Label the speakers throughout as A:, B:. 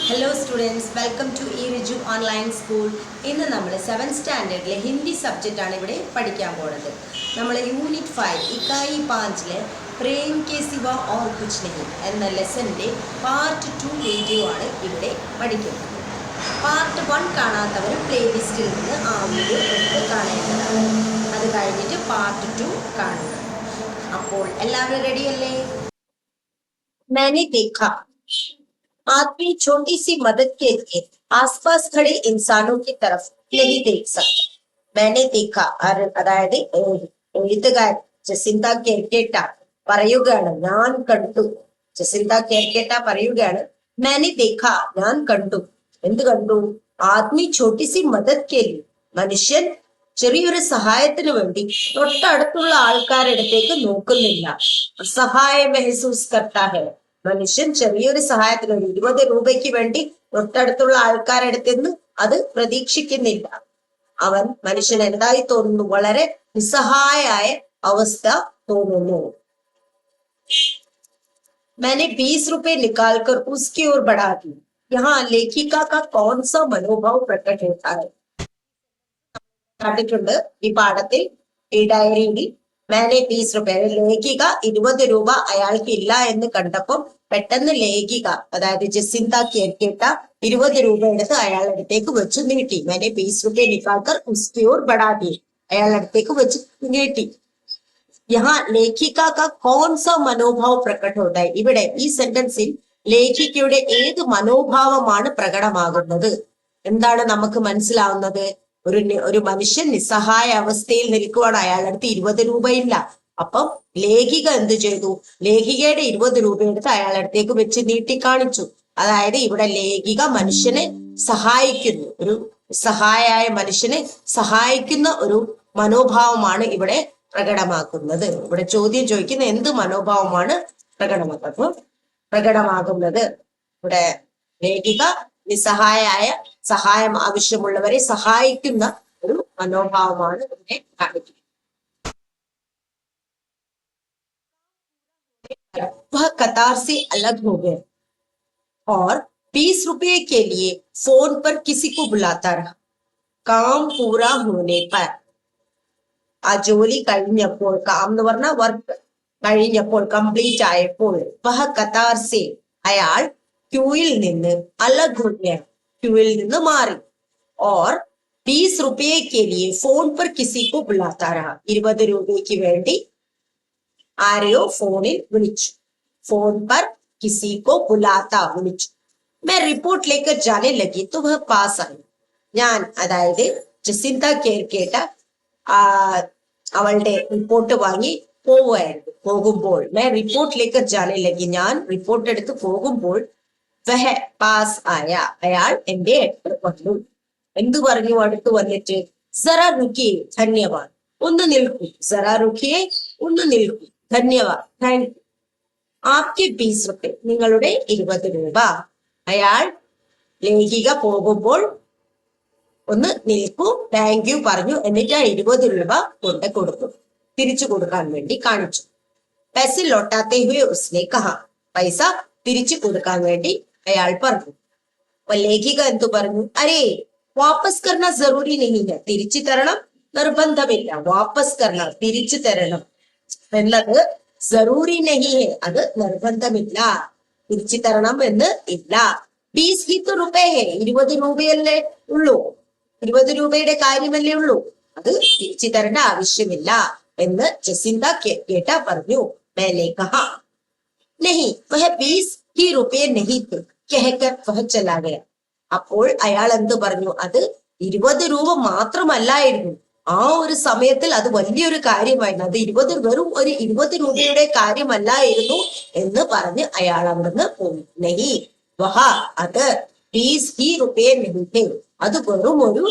A: Hello students, welcome to E-Riju Online School. ഇന്ന് നമ്മൾ 7th സ്റ്റാൻഡേർഡിലെ Hindi subject ആണ് ഇവിടെ പഠിക്കാൻ പോകുന്നത്. നമ്മൾ യൂണിറ്റ് 5 ഇക്കായി 5ലെ പ്രേം കെ സിവ ഓർ കുച്ച് നഹി എന്ന ലെസന്റെ പാർട്ട് 2 വീഡിയോ ആണ് ഇവിടെ പഠിക്കുന്നത്. പാർട്ട് 1 കാണാത്തവർ പ്ലേലിസ്റ്റിൽ നിന്ന് ആ വീഡിയോ എടുത്ത് കാണേണ്ടതാണ്. അത് കഴിഞ്ഞിട്ട് പാർട്ട് 2 കാണുക. അപ്പോൾ എല്ലാവരും റെഡിയല്ലേ? मैंने देखा आदमी छोटी सी मदद के लिए आसपास खड़े इंसानों की तरफ नहीं देख सकता. मैंने देखा അതായത് എഴുത്തുകാരൻ ജസിന്ത കേർക്കേട്ട പറയുകയാണ്, ഞാൻ കണ്ടു. ജസിന്ത കേർക്കേട്ട പറയുകയാണ്, मैंने देखा ഞാൻ കണ്ടു. എന്ത് കണ്ടു? ആദ്മി छोटी सी मदद के लिए, മനുഷ്യൻ ചെറിയൊരു സഹായത്തിന് വേണ്ടി തൊട്ടടുത്തുള്ള ആൾക്കാരടുത്തേക്ക് നോക്കുന്നില്ല. സഹായ മെഹസൂസ് കർത്താ ഹെ, മനുഷ്യൻ ചെറിയൊരു സഹായത്തിന് വേണ്ടി 20 രൂപയ്ക്ക് വേണ്ടി തൊട്ടടുത്തുള്ള ആൾക്കാരടുത്ത് നിന്ന് അത് പ്രതീക്ഷിക്കുന്നില്ല. മനുഷ്യൻ എന്തായി തോന്നുന്നു? വളരെ നിസ്സഹായായ അവസ്ഥ തോന്നുന്നു. मैंने 20 रुपए निकालकर उसकी ओर बढ़ा दी. यहाँ लेखिका का कौन सा मनोभाव प्रकट होता है? കണ്ടിട്ടുണ്ട് ഈ പാഠത്തിൽ, ഈ ഡയറിയിൽ. മേനെ 20 രൂപ, ലേഖിക 20 രൂപ അയാൾക്ക് ഇല്ല എന്ന് കണ്ടപ്പം പെട്ടെന്ന് ലേഖിക അതായത് ജസിന്ത കേർക്കേട്ട 20 രൂപ എടുത്ത് അയാളുടെ അടുത്തേക്ക് വെച്ച് നീട്ടി. മേനെ 20 രൂപ നിക്കാൽക്കർ ഉസ്കി ഓർ ബടാ ദി, അയാളുടെ അടുത്തേക്ക് വെച്ച് നീട്ടി. യഹാ ലേഖിക കാ കോൺ സാ മനോഭാവ പ്രകട ഹോതാ ഹൈ, ഇവിടെ ഈ സെന്റൻസിൽ ലേഖികയുടെ ഏത് മനോഭാവമാണ് പ്രകടമാകുന്നത്? എന്താണ് നമുക്ക് മനസ്സിലാവുന്നത്? ഒരു മനുഷ്യൻ നിസ്സഹായ അവസ്ഥയിൽ നിൽക്കുവാണ്, അയാളുടെ അടുത്ത് 20 രൂപയില്ല. അപ്പം ലേഖിക എന്ത് ചെയ്തു? ലേഖികയുടെ 20 രൂപ എടുത്ത് അയാളുടെ അടുത്തേക്ക് വെച്ച് നീട്ടി കാണിച്ചു. അതായത് ഇവിടെ ലേഖിക മനുഷ്യനെ സഹായിക്കുന്നു, ഒരു സഹായായ മനുഷ്യനെ സഹായിക്കുന്ന ഒരു മനോഭാവമാണ് ഇവിടെ പ്രകടമാക്കുന്നത്. ഇവിടെ ചോദ്യം ചോദിക്കുന്ന എന്ത് മനോഭാവമാണ് പ്രകടമാകുന്നത്? ഇവിടെ ലേഖിക നിസ്സഹായായ, സഹായം ആവശ്യമുള്ളവരെ സഹായിക്കുന്ന ഒരു മനോഭാവമാണ് ഇവിടെ കാണിക്കുന്നത്. वह कतार से अलग हो गए और 20 रुपये के लिए फोन पर किसी को बुलाता रहा. काम पूरा होने पर, ആ ജോലി കഴിഞ്ഞപ്പോൾ, കാം എന്ന് പറഞ്ഞ വർക്ക് കഴിഞ്ഞപ്പോൾ, കംപ്ലീറ്റ് ആയപ്പോൾ, വഹ കതാർ സെ അയാൾ ക്യൂയിൽ നിന്ന് അലഗ് ഹോ ഗയ, ക്യൂയിൽ നിന്ന് മാറി. ഓർ 20 रुपये के लिए फोन पर किसी को बुलाता रहा, 20 രൂപയ്ക്ക് വേണ്ടി ആരെയോ ഫോണിൽ വിളിച്ചു. ഫോൺ पर किसी को बुलाता വിളിച്ചു. मैं रिपोर्ट लेकर जाने लगी तो वह पास आई. ഞാൻ അതായത് ജസിന്ത കേർക്കേട്ട അവളുടെ റിപ്പോർട്ട് വാങ്ങി പോകുമ്പോൾ मैं रिपोर्ट लेकर जाने लगी, ഞാൻ റിപ്പോർട്ട് എടുത്ത് പോകുമ്പോൾ വഹ പാസ് ആയ, അയാൾ എന്റെ അടുത്ത് വന്നു. എന്തു പറഞ്ഞു അടുത്ത് വന്നിട്ട്? സറ റുക്കിയെ ധന്യവാദ്, ഒന്ന് നിൽക്കൂ. സറ റുക്കിയെ, ഒന്ന് നിൽക്കൂ. ധന്യവാദ്, താങ്ക് യു. ആപ്കെ 20 രൂപ, നിങ്ങളുടെ 20 രൂപ. അയാൾ ലേഖിക പോകുമ്പോൾ ഒന്ന് നിൽക്കൂ, താങ്ക് യു പറഞ്ഞു. എന്നിട്ട് ആ 20 രൂപ കൊണ്ട് കൊടുത്തു, തിരിച്ചു കൊടുക്കാൻ വേണ്ടി കാണിച്ചു. പൈസ ലോട്ടാത്തെ ഹുയെ ഉസ്നെ കഹാ, പൈസ തിരിച്ചു കൊടുക്കാൻ വേണ്ടി അയാൾ പറഞ്ഞു. അപ്പൊ ലേഖിക എന്തു പറഞ്ഞു? അരേ വാപ്പസ് കർണ ജറൂരി നഹീ ഹൈ, തിരിച്ചു തരണം നിർബന്ധമില്ല. വാപ്പസ് കർണ, തിരിച്ചു തരണം എന്നത് ജറൂരി നഹീ ഹൈ, അത് നിർബന്ധമില്ല. തിരിച്ചു തരണം എന്ന് ഇല്ല. 20 ഹി തോ റുപേ ഹൈ, 20 രൂപയല്ലേ ഉള്ളൂ, 20 രൂപയുടെ കാര്യമല്ലേ ഉള്ളൂ, അത് തിരിച്ചു തരേണ്ട ആവശ്യമില്ല എന്ന് ജസിന്ത കേർക്കേട്ട പറഞ്ഞു. മേനെ കഹാ നഹീ വഹ 20 ഹി റുപേ നഹീ തെ കഹകർ വഹ ചലാ ഗയ. അപ്പോൾ അയാൾ എന്ത് പറഞ്ഞു? അത് 20 രൂപ മാത്രമല്ലായിരുന്നു, ആ ഒരു സമയത്തിൽ അത് വലിയൊരു കാര്യമായിരുന്നു. അത് വെറും ഒരു 20 രൂപയുടെ കാര്യമല്ലായിരുന്നു എന്ന് പറഞ്ഞ് അയാൾ അവിടുന്ന് പോയി. നഹി വഹ, അത് 20 ഹി റുപേ നഹീ തെ, അത് വെറും ഒരു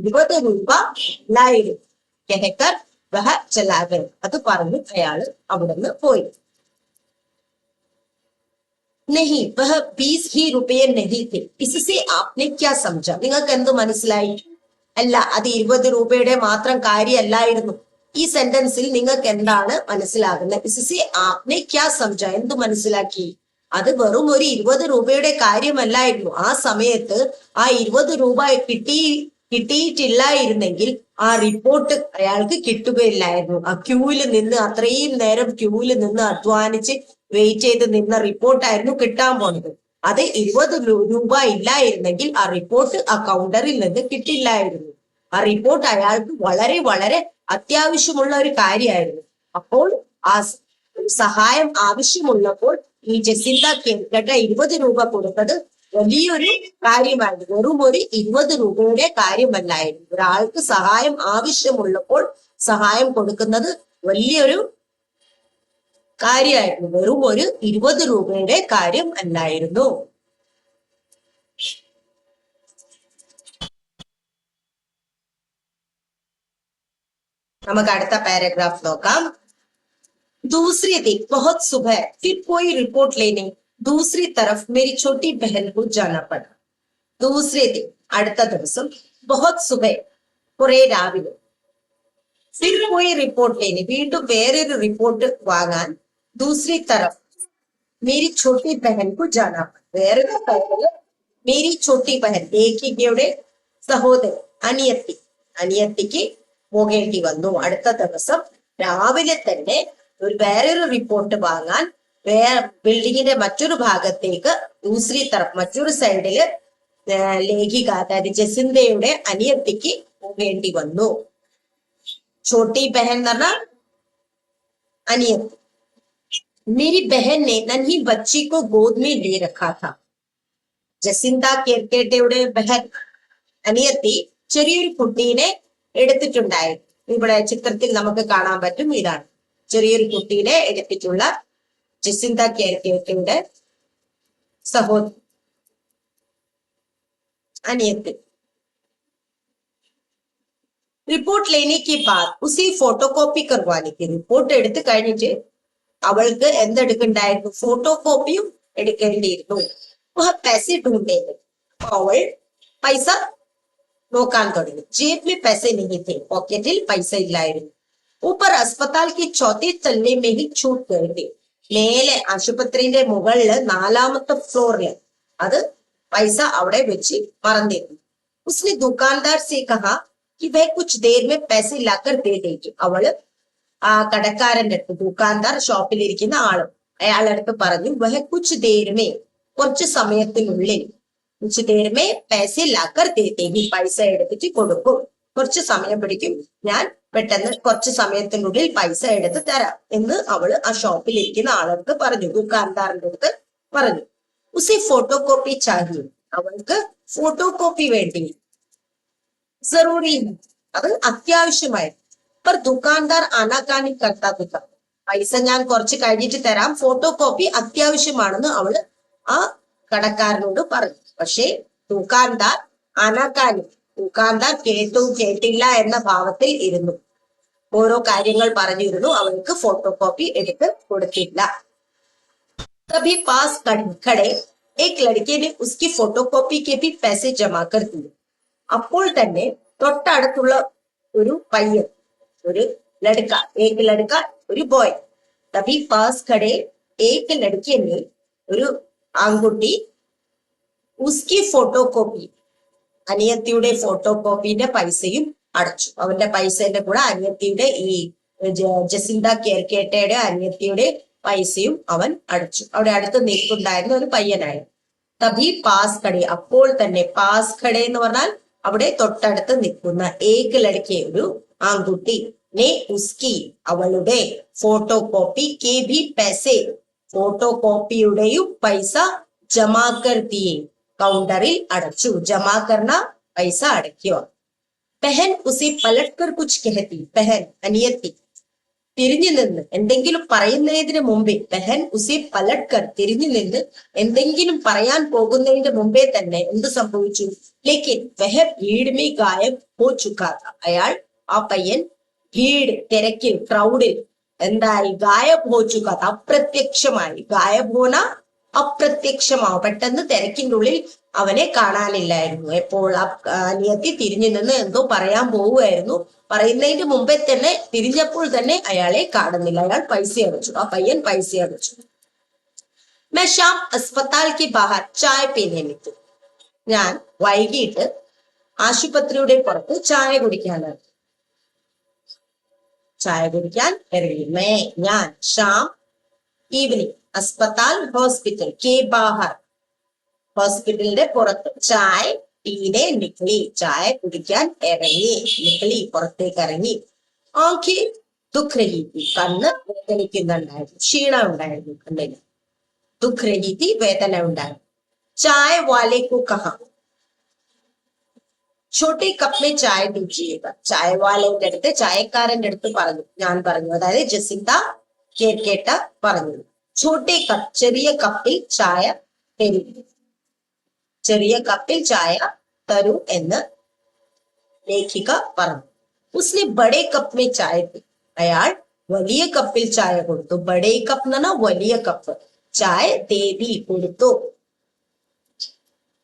A: 20 രൂപ അല്ലായിരുന്നു. കഹകർ വഹ ചലാ ഗയ, അത് പറഞ്ഞ് അയാൾ അവിടുന്ന് പോയി. नहीं वह 20 ही रुपये नहीं थे, इससे आपने क्या समझा? നിങ്ങൾക്ക് എന്ത് മനസ്സിലായി? അല്ല, അത് 20 രൂപയുടെ മാത്രം കാര്യമല്ലായിരുന്നു. ഈ സെന്റൻസിൽ നിങ്ങൾക്ക് എന്താണ് മനസ്സിലാകുന്നത്? इससे आपने क्या समझा, എന്ത് മനസ്സിലാക്കി? അത് വെറും ഒരു 20 രൂപയുടെ കാര്യമല്ലായിരുന്നു. ആ സമയത്ത് ആ 20 രൂപ കിട്ടിയിട്ടില്ലായിരുന്നെങ്കിൽ ആ റിപ്പോർട്ട് അയാൾക്ക് കിട്ടുകയില്ലായിരുന്നു. ആ ക്യൂവിൽ നിന്ന് അത്രയും നേരം ക്യൂവിൽ നിന്ന് അധ്വാനിച്ച് വെയിറ്റ് ചെയ്ത് നിന്ന റിപ്പോർട്ടായിരുന്നു കിട്ടാൻ പോണത്. അത് 20 രൂപ ഇല്ലായിരുന്നെങ്കിൽ ആ റിപ്പോർട്ട് ആ കൗണ്ടറിൽ നിന്ന് കിട്ടില്ലായിരുന്നു. ആ റിപ്പോർട്ട് അയാൾക്ക് വളരെ വളരെ അത്യാവശ്യമുള്ള ഒരു കാര്യമായിരുന്നു. അപ്പോൾ ആ സഹായം ആവശ്യമുള്ളപ്പോൾ ഈ ജസിന്ത കേൾക്കട്ട 20 രൂപ കൊടുത്തത് വലിയൊരു കാര്യമായിരുന്നു. വെറും ഒരു 20 രൂപയുടെ കാര്യമല്ലായിരുന്നു. ഒരാൾക്ക് സഹായം ആവശ്യമുള്ളപ്പോൾ സഹായം കൊടുക്കുന്നത് വലിയൊരു കാര്യമായിരുന്നു. വെറും ഒരു 20 രൂപയുടെ കാര്യം അല്ലായിരുന്നു. നമുക്ക് അടുത്ത പാരഗ്രാഫ് നോക്കാം. दूसरे दिन बहुत सुबह फिर कोई रिपोर्ट लेने दूसरी तरफ मेरी छोटी बहन को जाना पड़ा. दूसरे दिन അടുത്ത ദിവസം बहुत सुबह കുറെ രാവിലെ फिर कोई रिपोर्ट लेने വീണ്ടും വേറൊരു റിപ്പോർട്ട് വാങ്ങാൻ दूसरी तरफ मेरी छोटी बहन को जाना पड़ा. വേറൊരു സ്ഥലത്ത് मेरी छोटी बहन ഏകികയുടെ സഹോദരൻ അനിയത്തിക്ക് പോകേണ്ടി വന്നു. അടുത്ത ദിവസം രാവിലെ തന്നെ വേറൊരു റിപ്പോർട്ട് വാങ്ങാൻ ബിൽഡിങ്ങിന്റെ മറ്റൊരു ഭാഗത്തേക്ക് ദൂസരി തറഫ് മറ്റൊരു സൈഡില് ലേഖിക അതായത് ജസിന്തയുടെ അനിയത്തിക്ക് പോകേണ്ടി വന്നു. छोटी बहन എന്ന് പറഞ്ഞാൽ അനിയത്തി. मेरी बहन ने नन्ही बच्ची को गोद में ले रखा था. ജസിന്ത കേർക്കേട്ടയുടെ ബഹൻ അനിയത്തി ചെറിയൊരു കുട്ടീനെ എടുത്തിട്ടുണ്ടായിരുന്നു. ഇവിടെ ചിത്രത്തിൽ നമുക്ക് കാണാൻ പറ്റും. ഇതാണ് ചെറിയൊരു കുട്ടീനെ എടുത്തിട്ടുള്ള ജസിന്ത കേർക്കേട്ടയുടെ സഹോദരി അനിയത്തി. റിപ്പോർട്ട് ലേനെക്ക് ബാദ് ഉസി ഫോട്ടോ കോപ്പി കർവാനിക്ക് റിപ്പോർട്ട് എടുത്തു കഴിഞ്ഞിട്ട് അവൾക്ക് എന്തെടുക്കണ്ടായിരുന്നു? ഫോട്ടോ കോപ്പിയും എടുക്കേണ്ടിയിരുന്നു. പൈസ ढूंढेंगे. അവൾ പൈസ നോക്കാൻ തുടങ്ങി. जेब में पैसे नहीं थे. പോക്കറ്റിൽ പൈസ ഇല്ലായിരുന്നു. ऊपर अस्पताल की चौथे तल्ले में ही छूट गए थे. മേലെ ആശുപത്രിയുടെ മുകളില് 4ാമത്തെ ഫ്ലോറില് അത് പൈസ അവിടെ വെച്ച് മറന്നിരുന്നു. उसने दुकानदार से कहा कि वह कुछ देर में पैसे लाकर दे देगी. അവള് ആ കടക്കാരന്റെ അടുത്ത് ദുക്കാൻദാർ ഷോപ്പിലിരിക്കുന്ന ആളും അയാളുടെ അടുത്ത് പറഞ്ഞു വഹ കുച്ച് ദേർമേ കുറച്ച് സമയത്തിനുള്ളിൽ കുച്ച് ദേർമേ പൈസ ലാക്കർ ദേതേഗി പൈസ എടുത്തിട്ട് കൊടുക്കും. കുറച്ച് സമയം പിടിക്കും, ഞാൻ പെട്ടെന്ന് കുറച്ച് സമയത്തിനുള്ളിൽ പൈസ എടുത്ത് തരാം എന്ന് അവള് ആ ഷോപ്പിലിരിക്കുന്ന ആളടുത്ത് പറഞ്ഞു, ദുക്കാൻദാറിന്റെ അടുത്ത് പറഞ്ഞു. ഉസി ഫോട്ടോ കോപ്പി ചാഹിയെ. അവൾക്ക് ഫോട്ടോ കോപ്പി വേണ്ടി. ജറൂരി അത് അത്യാവശ്യമായിരുന്നു. पर दुकानदार आनाकानी करता था. പൈസ ഞാൻ കുറച്ച് കഴിഞ്ഞിട്ട് തരാം, ഫോട്ടോ കോപ്പി അത്യാവശ്യമാണെന്ന് അവള് ആ കടക്കാരനോട് പറഞ്ഞു. പക്ഷേ ദുക്കാൻദാർ ആനാക്കാനി ദുക്കാൻദാർ കേട്ടു കേട്ടില്ല എന്ന ഭാവത്തിൽ ഇരുന്നു. ഓരോ കാര്യങ്ങൾ പറഞ്ഞിരുന്നു, അവൾക്ക് ഫോട്ടോ കോപ്പി എടുത്ത് കൊടുത്തില്ല. तभी पास खड़े एक लड़के ने उसकी फोटोकॉपी के भी पैसे जमा कर दिए. അപ്പോൾ തന്നെ തൊട്ടടുത്തുള്ള ഒരു പയ്യൻ ഒരു ലड़ക एक लड़का ഒരു ബോയ്. തബി പാസ് ഖടെ ഏക് ലड़के ഒരു ആൺകുട്ടി ഉസ്കി ഫോട്ടോ കോപ്പി അനിയത്തിയുടെ ഫോട്ടോ കോപ്പിന്റെ പൈസയും അടച്ചു. അവന്റെ പൈസയുടെ കൂടെ അനിയത്തിയുടെ ഈ ജസിന്ത കേർക്കേട്ടയുടെ അനിയത്തിയുടെ പൈസയും അവൻ അടച്ചു. അവിടെ അടുത്ത് നിൽക്കുണ്ടായിരുന്ന ഒരു പയ്യനായിരുന്നു. തബി പാസ് ഖടെ അപ്പോൾ തന്നെ പാസ് ഖടെ എന്ന് പറഞ്ഞാൽ അവിടെ തൊട്ടടുത്ത് നിൽക്കുന്ന ഏക് ലड़के ഒരു ആൺകുട്ടി ने उसकी അവളുടെ ഫോട്ടോ കോപ്പി കെ ഭി പൈസെ ഫോട്ടോ കോപ്പിയുടെയും പൈസ ജമാ കർ ദിയെ കൗണ്ടറിൽ അടച്ചു. ജമാ കർണ പൈസ അടയ്ക്കുക. ബഹൻ ഉസെ പലട്ട് കർ കുച്ച് കഹത്തി. ബഹൻ അനിയത്തി തിരിഞ്ഞു നിന്ന് എന്തെങ്കിലും പറയുന്നതിന് മുമ്പേ ബഹൻ ഉസെ പലട്ട് കർ തിരിഞ്ഞു നിന്ന് എന്തെങ്കിലും പറയാൻ പോകുന്നതിന്റെ മുമ്പേ തന്നെ എന്ത് സംഭവിച്ചു? ലേക്കിൻ വഹ ഭീഡ് മേ ഗായബ് ഹോ ചുക്കാ താ. അയാൾ ആ പയ്യൻ ഭീഡ് തിരക്കിൽ ക്രൗഡിൽ എന്തായി? ഗായബ് ഹോ ചുക്കാ താ. അപ്രത്യക്ഷമായി. ഗായബ് ഹോന അപ്രത്യക്ഷമാവും. പെട്ടെന്ന് തിരക്കിന്റെ ഉള്ളിൽ അവനെ കാണാനില്ലായിരുന്നു. എപ്പോൾ അനിയത്തി തിരിഞ്ഞു നിന്ന് എന്തോ പറയാൻ പോവുമായിരുന്നു. പറയുന്നതിന്റെ മുമ്പേ തന്നെ തിരിഞ്ഞപ്പോൾ തന്നെ അയാളെ കാണുന്നില്ല. അയാൾ പൈസ അടച്ചു. ആ പയ്യൻ പൈസ അടച്ചു. मैं शाम अस्पताल के बाहर चाय पीने निकली. ഞാൻ വൈകിട്ട് ആശുപത്രിയുടെ പുറത്ത് ചായ കുടിക്കാനാണ്. ചായ കുടിക്കാൻ ഇറങ്ങി. മേ ഞാൻ, ഷാം ഈവനിങ്, അസ്പതാൽ ഹോസ്പിറ്റൽ, കെ ബാഹർ ഹോസ്പിറ്റലിന്റെ പുറത്ത്, ചായ പീനെ നിക്ലി ചായ കുടിക്കാൻ ഇറങ്ങി, നിക്ലി പുറത്തേക്ക് ഇറങ്ങി. ആഖി ദുഃഖ് രഹി തി കണ്ണ് വേദനിക്കുന്നുണ്ടായിരുന്നു, ക്ഷീണം ഉണ്ടായിരുന്നു കണ്ണിന്. ദുഃഖ് രഹി തി വേദന ഉണ്ടായിരുന്നു. ചായ വാലെ കോ കഹാ छोटे कप में चाय दीजिएगा. ചായ വാലയുടെ അടുത്ത്, ചായക്കാരന്റെ അടുത്ത് പറഞ്ഞു, ഞാൻ പറഞ്ഞു, അതായത് ജസിന്ത കേട്ട പറഞ്ഞു. छोटे कप ചെറിയ കപ്പിൽ ചായ തരൂ, ചെറിയ കപ്പിൽ ചായ തരൂ എന്ന് ലേഖിക പറഞ്ഞു. ഉസ്നെ ബഡേ കപ്പ് മേ ചായ തി അയാൾ വലിയ കപ്പിൽ ചായ കൊടുത്തു. ബഡേ കപ്പ് എന്ന് പറഞ്ഞാൽ വലിയ കപ്പ്. ചായ ദേവി കൊടുത്തു.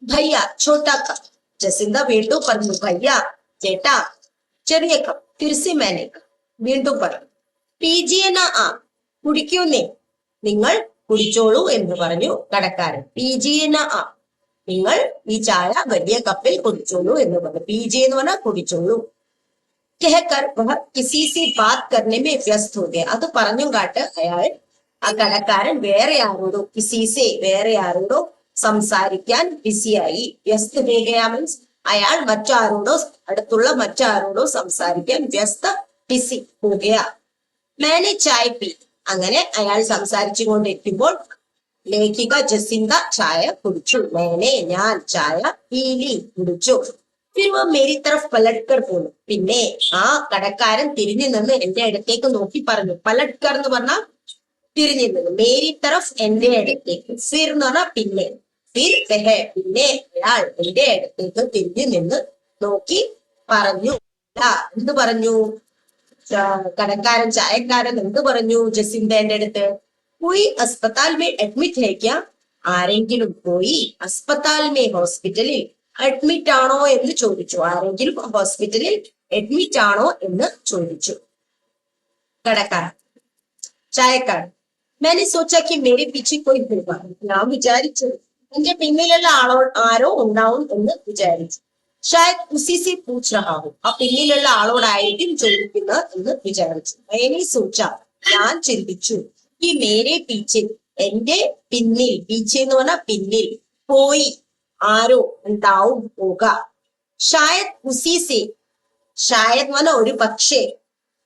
A: ഭയ്യ ഛോട്ടാ കപ്പ് ജസിന്ത വീണ്ടും പറഞ്ഞു. ഭയ്യ ചേട്ടാ ചെറിയ കപ്പ്. തിരിച്ച് മേനെ വീണ്ടും പറഞ്ഞു. പീജിയന ആ കുടിക്കൂന്നേ, നിങ്ങൾ കുടിച്ചോളൂ എന്ന് പറഞ്ഞു കടക്കാരൻ. പീജിയന ആ നിങ്ങൾ ഈ ചായ വലിയ കപ്പിൽ കുടിച്ചോളൂ എന്ന് പറഞ്ഞു. പീജി എന്ന് പറഞ്ഞാൽ കുടിച്ചോളൂ. कहकर वह किसी से बात करने में व्यस्त हो गया. അത് പറഞ്ഞും കാട്ട് അയാൾ, ആ കടക്കാരൻ വേറെ ആരോടോ, കിസീസെ വേറെ ആരോടോ സംസാരിക്കാൻ ബിസിയായി. വ്യസ്ത ഹോ ഗയാ മീൻസ് അയാൾ മറ്റാരോടോ, അടുത്തുള്ള മറ്റാരോടോ സംസാരിക്കാൻ വ്യസ്ത, ബിസി ഹോ ഗയാ. മേനെ ചായ പി അങ്ങനെ അയാൾ സംസാരിച്ചു കൊണ്ടിരിക്കുമ്പോൾ ലേഖിക ജസിന്ത ചായ കുടിച്ചു. മേനെ ഞാൻ ചായ പീലി കുടിച്ചു. फिर वो मेरी तरफ पलटकर बोलो. പിന്നെ ആ കടക്കാരൻ തിരിഞ്ഞു നിന്ന് എന്റെ അടുത്തേക്ക് നോക്കി പറഞ്ഞു. പലട്കർ എന്ന് പറഞ്ഞാൽ തിരിഞ്ഞു നിന്ന്, മേരി തറഫ് എന്റെ അടുത്തേക്ക്, ഫിർ എന്ന് പറഞ്ഞാൽ പിന്നെ, ഫിർ വഹ പിന്നെ അയാൾ എന്റെ അടുത്തേക്ക് തിരിഞ്ഞു നിന്ന് നോക്കി പറഞ്ഞു. എന്ത് പറഞ്ഞു? കടക്കാരൻ, ചായക്കാരൻ എന്ത് പറഞ്ഞു ജസിന്തന്റെ അടുത്ത്? പോയി അസ്പതാൽ മേ അഡ്മിറ്റ് ഹൈ ക്യാ? ആരെങ്കിലും പോയി അസ്പതാൽ മേ ഹോസ്പിറ്റലിൽ അഡ്മിറ്റ് ആണോ എന്ന് ചോദിച്ചു. ആരെങ്കിലും ഹോസ്പിറ്റലിൽ അഡ്മിറ്റ് ആണോ എന്ന് ചോദിച്ചു കടക്കാരൻ. ചായക്കാരൻ, मैंने सोचा कि मेरे पीछे कोई होगा. ഞാൻ വിചാരിച്ചു എന്റെ പിന്നിലുള്ള ആരോ ഉണ്ടാവും എന്ന് വിചാരിച്ചു. ഷായത് ഉസി സെ പൂച്ച് രഹാ ഹൂം. ആ പിന്നിലുള്ള ആളോടായിരിക്കും ചോദിക്കുന്നത് എന്ന് വിചാരിച്ചു. मैंने सोचा ഞാൻ ചിന്തിച്ചു, ഈ മേരെ പീച്ചെ എന്റെ പിന്നിൽ, പീച്ചെ എന്ന് പറഞ്ഞാൽ പിന്നിൽ, പോയി ആരോ ഉണ്ടാവും, പോക. ഷായത് ഉസീസെ, ഷായത് എന്ന് പറഞ്ഞാൽ ഒരു പക്ഷേ,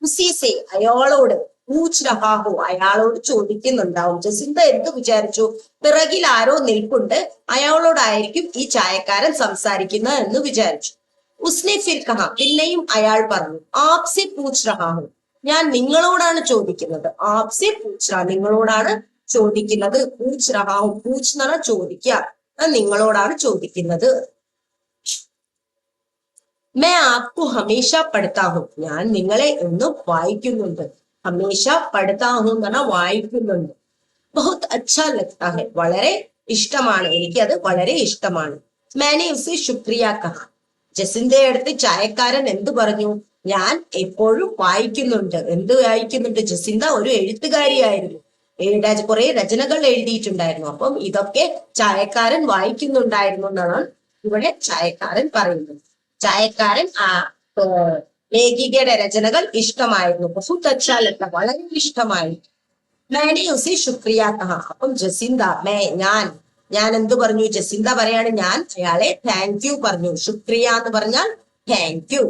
A: ഉസീസെ അയാളോട്, പൂച്ച് രഹാഹോ അയാളോട് ചോദിക്കുന്നുണ്ടാവും. ജസിന്ത എന്ത് വിചാരിച്ചു? പിറകിൽ ആരോ നിൽപ്പുണ്ട്, അയാളോടായിരിക്കും ഈ ചായക്കാരൻ സംസാരിക്കുന്നത് എന്ന് വിചാരിച്ചു. ഉസ്നെ ഫിർ കഹാ പിന്നെയും അയാൾ പറഞ്ഞു. ആപ്സെ പൂച്ച് രഹാഹോ ഞാൻ നിങ്ങളോടാണ് ചോദിക്കുന്നത്. ആപ്സെ പൂച്ച് രഹാ നിങ്ങളോടാണ് ചോദിക്കുന്നത്. പൂച്ച് രഹാഹോ പൂച്ച് എന്ന് പറഞ്ഞാൽ ചോദിക്കുക, നിങ്ങളോടാണ് ചോദിക്കുന്നത്. मैं आपको हमेशा पढ़ता हूँ ഞാൻ നിങ്ങളെ എന്നും വായിക്കുന്നുണ്ട്. ഹമേഷ പഠിത്താ ഹൂം എന്ന് പറഞ്ഞാൽ വായിക്കുന്നുണ്ട്. ബഹുത് അച്ഛാ ലഗ്താ ഹൈ വളരെ ഇഷ്ടമാണ്, എനിക്ക് അത് വളരെ ഇഷ്ടമാണ്. मैंने उसे शुक्रिया कहा. ജസിന്തയുടെ അടുത്ത് ചായക്കാരൻ എന്ത് പറഞ്ഞു? ഞാൻ എപ്പോഴും വായിക്കുന്നുണ്ട്. എന്ത് വായിക്കുന്നുണ്ട്? ജസിന്ത ഒരു എഴുത്തുകാരിയായിരുന്നു, കുറെ രചനകൾ എഴുതിയിട്ടുണ്ടായിരുന്നു. അപ്പം ഇതൊക്കെ ചായക്കാരൻ വായിക്കുന്നുണ്ടായിരുന്നു എന്നാണ് ഇവിടെ ചായക്കാരൻ പറയുന്നത്. ചായക്കാരൻ ആ ലേഖികയുടെ രചനകൾ ഇഷ്ടമായിരുന്നു. ബഹുത് അച്ഛാ ലഗ്ത വളരെ ഇഷ്ടമായിരുന്നു. मैंने उसे शुक्रिया कहा. അപ്പം ജസിന്ത ഞാൻ എന്ത് പറഞ്ഞു? ജസിന്ത പറയാണ് ഞാൻ അയാളെ താങ്ക് യു പറഞ്ഞു. ശുക്രിയ എന്ന് പറഞ്ഞാൽ താങ്ക് യു.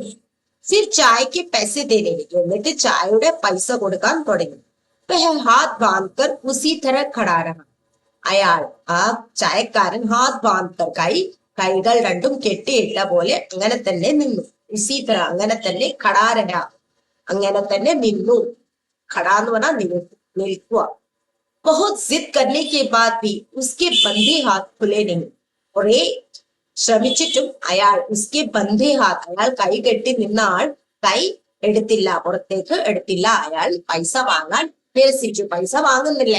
A: फिर चाय के पैसे देने लगे. എന്നിട്ട് ചായയുടെ പൈസ കൊടുക്കാൻ തുടങ്ങി. ഹാത്ത് ബാന്ധർ ഉസി തര ഖടാ രഹ. അയാൾ ആ ചായക്കാരൻ ഹാത്ത് ബാന്ധർ കൈകൾ രണ്ടും കെട്ടിയിട്ട പോലെ അങ്ങനെ തന്നെ നിന്നു. ഉസി തര അങ്ങനെ തന്നെ ഖടാ രഹ അങ്ങനെ തന്നെ നിന്നു. ഖടാ എന്ന് പറഞ്ഞാൽ നിൽക്കുക. बहुत जिद करने के बाद भी उसके बंधे हाथ खुले नहीं. കുറെ ശ്രമിച്ചിട്ടും അയാൾ ഉസ്കെ ബന്ധേ ഹാത്ത് അയാൾ കൈ കെട്ടി നിന്ന ആൾ കൈ എടുത്തില്ല, പുറത്തേക്ക് എടുത്തില്ല. അയാൾ പൈസ വാങ്ങാൻ നിരസിച്ചു, പൈസ വാങ്ങുന്നില്ല,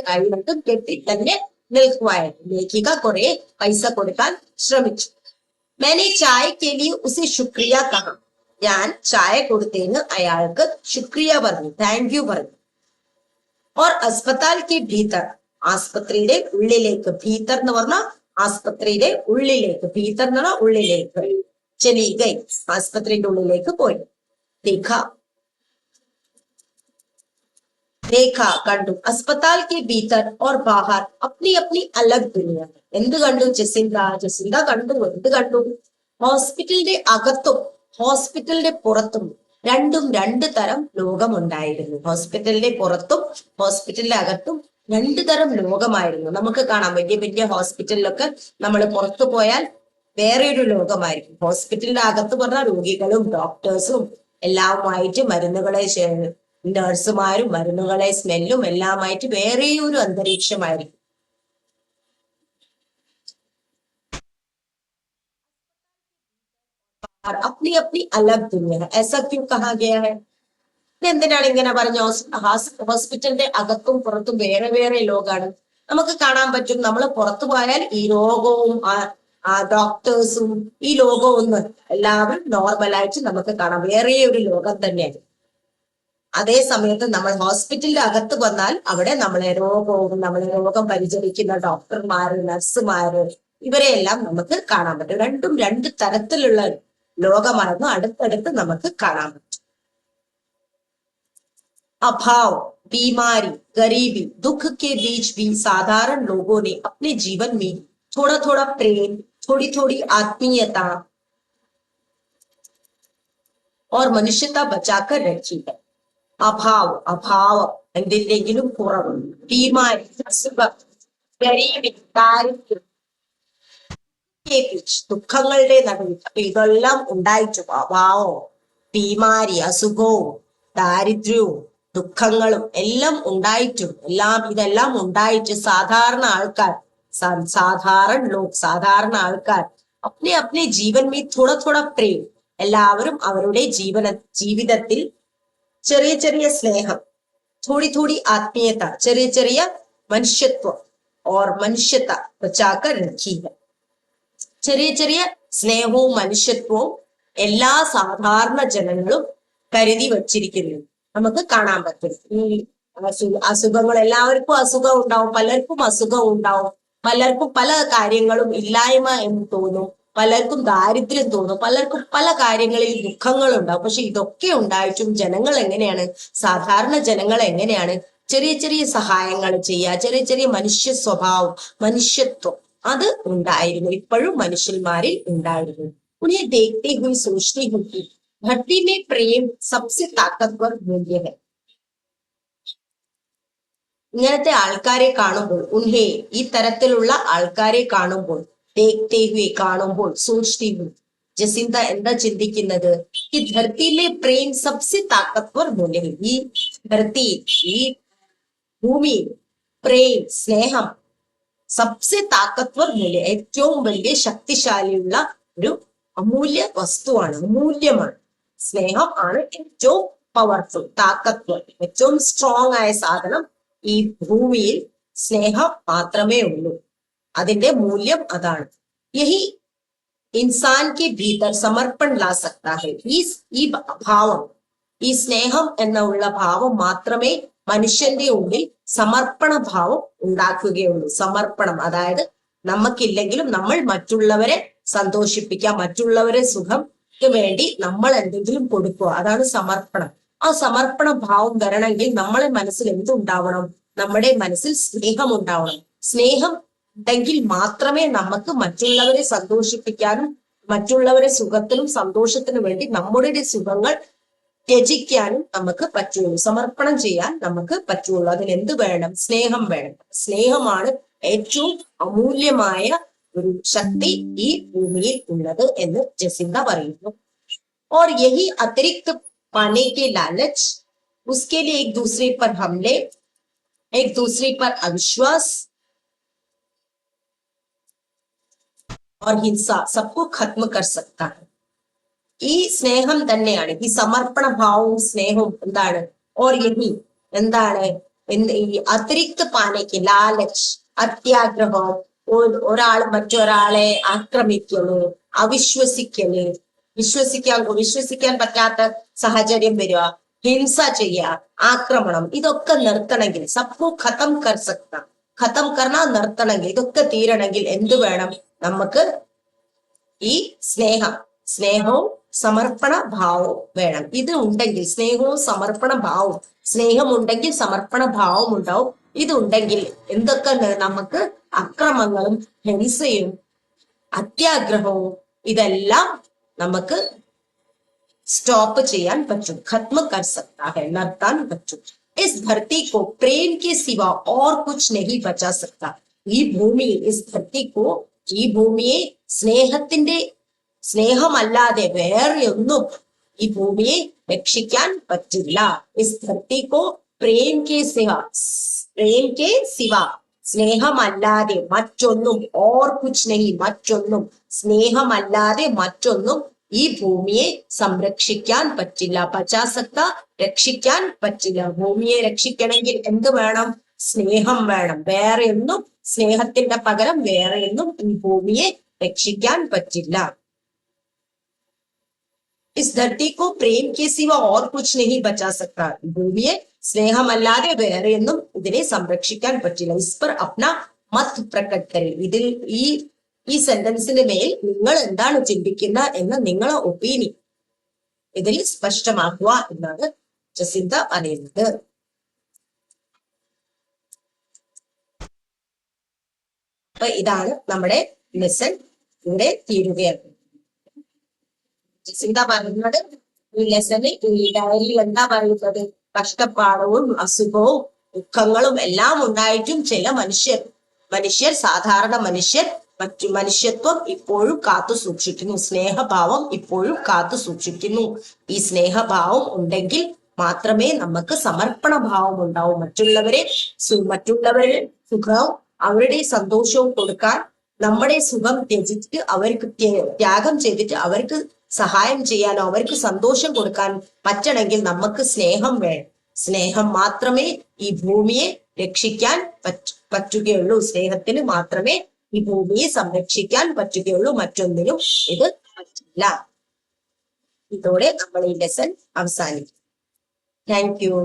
A: കൈ രണ്ടും കെട്ടി തന്നെ നിൽക്കുവായിരുന്നു. ലേഖിക കുറെ പൈസ കൊടുക്കാൻ ശ്രമിച്ചു. मैंने चाय के लिए उसे शुक्रिया कहा. ഞാൻ ചായ കൊടുത്തതിന് അയാൾക്ക് ശുക്രിയ പറഞ്ഞു, താങ്ക് യു പറഞ്ഞു. और अस्पताल के भीतर ആസ്പത്രിയുടെ ഉള്ളിലേക്ക്, ഭീതർ എന്ന് പറഞ്ഞാൽ ആസ്പത്രിയുടെ ഉള്ളിലേക്ക്, ഭീതർ എന്ന് പറഞ്ഞാൽ ഉള്ളിലേക്ക്, ചലി ഗൈ, ആസ്പത്രിയുടെ ഉള്ളിലേക്ക് പോയി. देखा देखा കണ്ടു, अस्पताल के भीतर और बाहर अपनी अपनी अलग दुनिया. എന്ത് കണ്ടു ജസിന്ത കണ്ടു, എന്ത് കണ്ടു? ഹോസ്പിറ്റലിന്റെ അകത്തും ഹോസ്പിറ്റലിന്റെ പുറത്തും രണ്ടും രണ്ട് തരം ലോകമുണ്ടായിരുന്നു. ഹോസ്പിറ്റലിന്റെ പുറത്തും ഹോസ്പിറ്റലിന്റെ അകത്തും രണ്ടു തരം ലോകമായിരുന്നു. നമുക്ക് കാണാം വലിയ വലിയ ഹോസ്പിറ്റലിലൊക്കെ നമ്മൾ പുറത്തു പോയാൽ വേറെ ഒരു ലോകമായിരിക്കും. ഹോസ്പിറ്റലിന്റെ അകത്ത് പറഞ്ഞാൽ രോഗികളും ഡോക്ടേഴ്സും എല്ലാമായിട്ട്, മരുന്നുകളെ നഴ്സുമാരും മരുന്നുകളെ സ്മെല്ലും എല്ലാമായിട്ട് വേറെ ഒരു അന്തരീക്ഷമായിരിക്കും. अपनी अपनी अलग दुनिया है. ऐसा क्यों कहा गया है? എന്തിനാണ് ഇങ്ങനെ പറഞ്ഞ? ഹോസ്പിറ്റലിന്റെ അകത്തും പുറത്തും വേറെ വേറെ ലോകമാണ്. നമുക്ക് കാണാൻ പറ്റും, നമ്മൾ പുറത്തു പോയാൽ ഈ ലോകവും ഡോക്ടേഴ്സും ഈ ലോകവും ഒന്ന് എല്ലാവരും നോർമലായിട്ട് നമുക്ക് കാണാം, വേറെ ഒരു ലോകം തന്നെയാണ്. അതേ സമയത്ത് നമ്മൾ ഹോസ്പിറ്റലിന്റെ അകത്ത് വന്നാൽ അവിടെ നമ്മളെ രോഗം പരിചരിക്കുന്ന ഡോക്ടർമാര്, നഴ്സുമാര്, ഇവരെയെല്ലാം നമുക്ക് കാണാൻ പറ്റും. രണ്ടും രണ്ട് തരത്തിലുള്ള ലോകമായിരുന്നു അടുത്തടുത്ത് നമുക്ക് കാണാൻ പറ്റും. अभाव, बीमारी, गरीबी, दुख के बीच भी साधारण लोगों ने अपने जीवन में थोड़ा थोड़ा प्रेम, थोड़ी थोड़ी आत्मीयता और मनुष्यता बचाकर रखी है. അഭാവം എന്തിന്റെങ്കിലും കുറവ്, ബീമാരി, അസുഖം, ഗരീബി, ദാരിദ്ര്യം, ദുഃഖങ്ങളുടെ നടുവിൽ. അപ്പൊ ഇതെല്ലാം ഉണ്ടായിട്ടും, അഭാവവും ബീമാരി, അസുഖവും ദാരിദ്ര്യവും ദുഃഖങ്ങളും എല്ലാം ഉണ്ടായിട്ടും, ഇതെല്ലാം ഉണ്ടായിട്ട് സാധാരണ ആൾക്കാർ അപ്നെ അപ്നെ ജീവൻ മേ തോട തോട പ്രേം, എല്ലാവരും അവരുടെ ജീവിതത്തിൽ ചെറിയ ചെറിയ സ്നേഹം, തോടി തോടി ആത്മീയത, ചെറിയ ചെറിയ മനുഷ്യത്വം, ഓർ മനുഷ്യത ബച്ചാക്കർ രഖി ഹൈ. ചെറിയ ചെറിയ സ്നേഹവും മനുഷ്യത്വവും എല്ലാ സാധാരണ ജനങ്ങളും കരുതി വച്ചിരിക്കുന്നു. നമുക്ക് കാണാൻ പറ്റും. ഈ അസുഖങ്ങൾ, എല്ലാവർക്കും അസുഖം ഉണ്ടാവും, പലർക്കും അസുഖം ഉണ്ടാവും, പലർക്കും പല കാര്യങ്ങളും ഇല്ലായ്മ എന്ന് തോന്നും, പലർക്കും ദാരിദ്ര്യം തോന്നും, പലർക്കും പല കാര്യങ്ങളിൽ ദുഃഖങ്ങൾ ഉണ്ടാവും. പക്ഷെ ഇതൊക്കെ ഉണ്ടായിട്ടും ജനങ്ങൾ എങ്ങനെയാണ്, സാധാരണ ജനങ്ങൾ എങ്ങനെയാണ് ചെറിയ ചെറിയ സഹായങ്ങൾ ചെയ്യുക, ചെറിയ ചെറിയ മനുഷ്യ സ്വഭാവം, മനുഷ്യത്വം അത് ഉണ്ടായിരുന്നു, ഇപ്പോഴും മനുഷ്യന്മാരിൽ ഉണ്ടായിരുന്നു. ഉन्हें देखते हुए सोचती हूँ कि धरती में प्रेम सबसे ताकतवर मूल्य है. ഇങ്ങനത്തെ ആൾക്കാരെ കാണുമ്പോൾ, ഉൻഹെ ഈ തരത്തിലുള്ള ആൾക്കാരെ കാണുമ്പോൾ, ദേഖ്തേ ഹുവേ കാണുമ്പോൾ, സോച്തി ഹു ജസിന്ത എന്താ ചിന്തിക്കുന്നത്? ഈ ധർത്തിയിലെ പ്രേം സബ്സെ താക്കത്വർ മൂല്യ, ഈ ധർത്തി, ഈ ഭൂമി, പ്രേം സ്നേഹം, സബ്സെ താക്കത്വർ മൂല്യ ഏറ്റവും വലിയ ശക്തിശാലിയുള്ള ഒരു അമൂല്യ വസ്തുവാണ്, അമൂല്യമാണ്. സ്നേഹം ആണ് ഏറ്റവും പവർഫുൾ, താക്കത്വർ ഏറ്റവും സ്ട്രോങ് ആയ സാധനം. ഈ ഭൂമിയിൽ സ്നേഹം മാത്രമേ ഉള്ളൂ, അതിന്റെ മൂല്യം അതാണ്. യഹി ഇൻസാൻ കെ ഭീതർ സമർപ്പൺ ലാ സക്താ ഹൈ. ഈ ഭാവം, ഈ സ്നേഹം എന്നുള്ള ഭാവം മാത്രമേ മനുഷ്യന്റെ ഉള്ളിൽ സമർപ്പണ ഭാവം ഉണ്ടാക്കുകയുള്ളൂ. സമർപ്പണം അതായത് നമുക്കില്ലെങ്കിലും നമ്മൾ മറ്റുള്ളവരെ സന്തോഷിപ്പിക്കുക, മറ്റുള്ളവരെ സുഖംക്ക് വേണ്ടി നമ്മൾ എന്തെങ്കിലും കൊടുക്കുക, അതാണ് സമർപ്പണം. ആ സമർപ്പണ ഭാവം വരണമെങ്കിൽ നമ്മളെ മനസ്സിൽ എന്തുണ്ടാവണം? നമ്മുടെ മനസ്സിൽ സ്നേഹം ഉണ്ടാവണം. സ്നേഹം ഉണ്ടെങ്കിൽ മാത്രമേ നമുക്ക് മറ്റുള്ളവരെ സന്തോഷിപ്പിക്കാനും മറ്റുള്ളവരെ സുഖത്തിനും സന്തോഷത്തിനും വേണ്ടി നമ്മുടെ സുഖങ്ങൾ ത്യജിക്കാനും നമുക്ക് പറ്റുള്ളൂ, സമർപ്പണം ചെയ്യാൻ നമുക്ക് പറ്റുള്ളൂ. അതിനെന്ത് വേണം? സ്നേഹം വേണം. സ്നേഹമാണ് ഏറ്റവും അമൂല്യമായ ഒരു ശക്തി ഈ ഭൂമിയിൽ ഉള്ളത് എന്ന് ജസിന്ത പറയുന്നു. और यही अतिरिक्त पाने के लालच, उसके लिए एक दूसरे पर हमले, एक दूसरे पर अविश्वास और हिंसा सबको खत्म कर सकता है. ഈ സ്നേഹം തന്നെയാണ്, ഈ സമർപ്പണ ഭാവവും സ്നേഹവും എന്താണ്? ഓർ യഹി എന്താണ്? ഈ അതിരിക്ത് പാനയ്ക്ക് ലാലച്ച്, അത്യാഗ്രഹം, ഒരാൾ മറ്റൊരാളെ ആക്രമിക്കല്, അവിശ്വസിക്കല്, വിശ്വസിക്കാൻ പറ്റാത്ത സാഹചര്യം വരിക, ഹിംസ ചെയ്യുക, ആക്രമണം, ഇതൊക്കെ നിർത്തണമെങ്കിൽ സബ്കോ ഖത്തം കർ സക്ത, ഖതം കർണ നിർത്തണമെങ്കിൽ, ഇതൊക്കെ തീരണമെങ്കിൽ എന്ത് വേണം? നമുക്ക് ഈ സ്നേഹവും സമർപ്പണ ഭാവവും വേണം. ഇത് ഉണ്ടെങ്കിൽ സ്നേഹവും സമർപ്പണ ഭാവവും, സ്നേഹമുണ്ടെങ്കിൽ സമർപ്പണ ഭാവം ഉണ്ടാവും. ഇതുണ്ടെങ്കിൽ എന്തൊക്കെ നമുക്ക് അക്രമങ്ങളും ഹിംസയും അത്യാഗ്രഹവും ഇതെല്ലാം നമുക്ക് സ്റ്റോപ്പ് ചെയ്യാൻ പറ്റും. ഖത്മ കർ സക്താ ഹൈ, നിർത്താൻ പറ്റും. इस धरती को प्रेम के सिवा और कुछ नहीं बचा सकता. ഈ ഭൂമി, ഇസ് ധർത്തി കോ, ഈ ഭൂമിയെ സ്നേഹമല്ലാതെ വേറെ ഒന്നും ഈ ഭൂമിയെ രക്ഷിക്കാൻ പറ്റില്ല. ഇസ് ധർത്തി കോ പ്രേം കെ സിവ, സ്നേഹമല്ലാതെ മറ്റൊന്നും, ഓർ കുച്ച് നഹി, മറ്റൊന്നും, സ്നേഹമല്ലാതെ മറ്റൊന്നും ഈ ഭൂമിയെ സംരക്ഷിക്കാൻ പറ്റില്ല. ബച്ചാസക്ത, രക്ഷിക്കാൻ പറ്റില്ല. ഭൂമിയെ രക്ഷിക്കണമെങ്കിൽ എന്ത് വേണം? സ്നേഹം വേണം. വേറെയൊന്നും, സ്നേഹത്തിന്റെ പകരം വേറെയൊന്നും ഈ ഭൂമിയെ രക്ഷിക്കാൻ പറ്റില്ല. ഇസ് ധർത്തി കോ പ്രേം കെ സിവ ഓർ കുച്ച് നഹി ബച്ചാ സക്ത. ഭൂമിയെ സ്നേഹമല്ലാതെ വേറെയൊന്നും ഇതിനെ സംരക്ഷിക്കാൻ പറ്റില്ല. ഇസ് പർ അപ്ന മത് പ്രകട് കരെ. ഇതിൽ ഈ സെന്റൻസിന് മേൽ നിങ്ങൾ എന്താണ് ചിന്തിക്കുന്ന എന്ന് നിങ്ങളെ ഒപ്പീനിയൻ ഇതിൽ സ്പഷ്ടമാക്കുക എന്നാണ് ജസിന്ത പറയുന്നത്. അപ്പൊ ഇതാണ് നമ്മുടെ ലെസൺ ഇവിടെ തീരുകയാണ്. ജസിന്ത പറയുന്നത് ഈ ലെസണിൽ, ഈ ഡയറിയിൽ എന്താ പറയുന്നത്? കഷ്ടപ്പാടവും അസുഖവും ദുഃഖങ്ങളും എല്ലാം ഉണ്ടായിട്ടും ചില മനുഷ്യർ സാധാരണ മനുഷ്യർ മനുഷ്യത്വം ഇപ്പോഴും കാത്തു സൂക്ഷിക്കുന്നു. സ്നേഹഭാവം ഇപ്പോഴും കാത്തു സൂക്ഷിക്കുന്നു. ഈ സ്നേഹഭാവം ഉണ്ടെങ്കിൽ മാത്രമേ നമുക്ക് സമർപ്പണ ഭാവം ഉണ്ടാവും. മറ്റുള്ളവരെ സുഖവും അവരുടെ സന്തോഷവും കൊടുക്കാൻ, നമ്മുടെ സുഖം ത്യജിച്ചിട്ട് അവർക്ക് ത്യാഗം ചെയ്തിട്ട് അവർക്ക് സഹായം ചെയ്യാനോ അവർക്ക് സന്തോഷം കൊടുക്കാൻ പറ്റണമെങ്കിൽ നമുക്ക് സ്നേഹം വേണം. സ്നേഹം മാത്രമേ ഈ ഭൂമിയെ രക്ഷിക്കാൻ പറ്റുകയുള്ളൂ. സ്നേഹത്തിന് മാത്രമേ ഈ ഭൂമിയെ സംരക്ഷിക്കാൻ പറ്റുകയുള്ളൂ. മറ്റൊന്നിനും ഇത് പറ്റില്ല. ഇതോടെ നമ്മൾ ഈ ലെസൺ അവസാനിക്കും. Thank you.